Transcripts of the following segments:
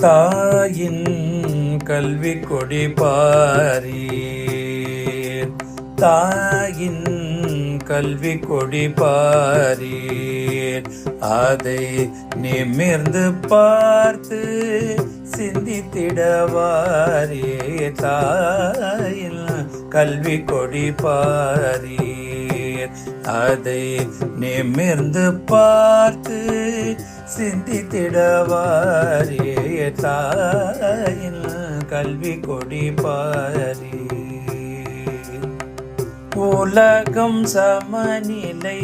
தாயின் கல்வி கொடி பாரீர், தாயின் கல்வி கொடி பாரீர். அதை நிமிர்ந்து பார்த்து சிந்தித்திடவாரே. தாயின் கல்வி கொடி பாரீர், அதை நிமிர்ந்து பார்த்து சிந்தித்திடவாரே. தாயின் கல்வி கொடி பாரீர். உலகம் சமநிலை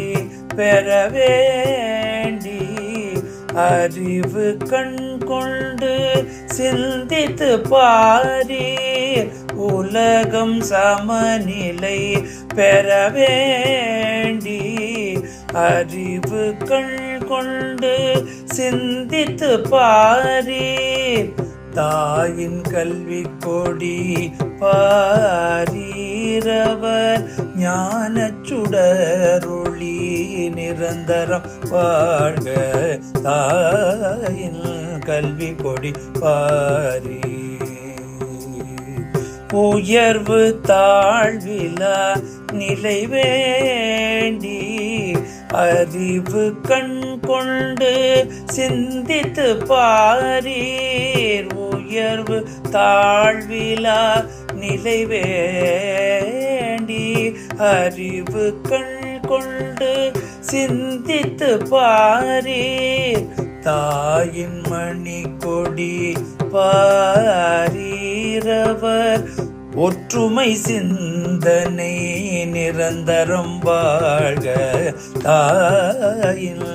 பெற வேண்டி அறிவு கண் கொண்டு சிந்தித்து பாரீர். உலகம் சமநிலை பெற வேண்டி அறிவு கண் கொண்டு சிந்தித்து பாரீர். தாயின் கல்வி கொடி பாரீரவர் ஞானச் சுடரொளி நிரந்தரம் வாழ்க. தாயின் கல்வி கொடி பாரீர். உயர்வு தாழ்விலா நிலை வேண்டி அறிவு கண் கொண்டு சிந்தித்து பாரீர். உயர்வு தாழ்விலா நிலை வேண்டி அறிவு கண் கொண்டு சிந்தித்து பாரீர். தாயின் மணி கொடி பாரீரவர் ஒற்றுமை சிந்தனை நிரந்தரம் வாழ்க. தாயின்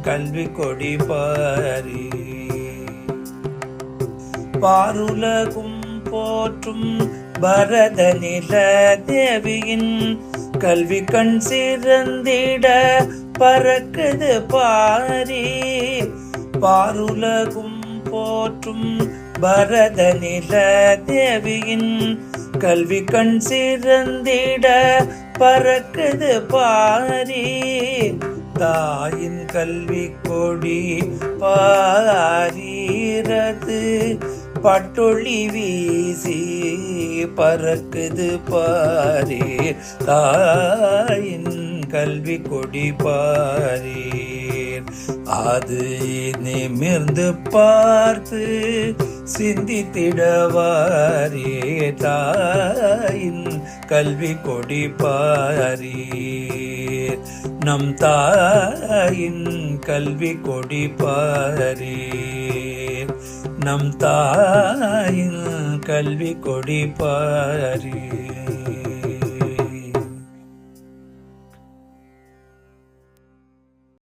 கல்வி கொடி பாரீர். பாருலகும் போற்றும் பரத நில தேவியின் கல்வி கண் சிறந்திட பறக்குது பாரீர். பாருலகும் போற்றும் பரத நில தேவியின் கல்வி கண் சிறந்திட பறக்குது பாரீர். தாயின் கல்வி கொடி பாரீரது பட்டொளி வீசி பறக்குது பாரீர். தாயின் கல்வி கொடி பாரீர். அது நிமிர்ந்து பார்த்து சிந்தித்திடவாரே. தாயின் கல்வி கொடி பாரீர். நம் தாயின் கல்வி கொடி பாரீர். நம் தாயின் கல்வி கொடி பாரீர்.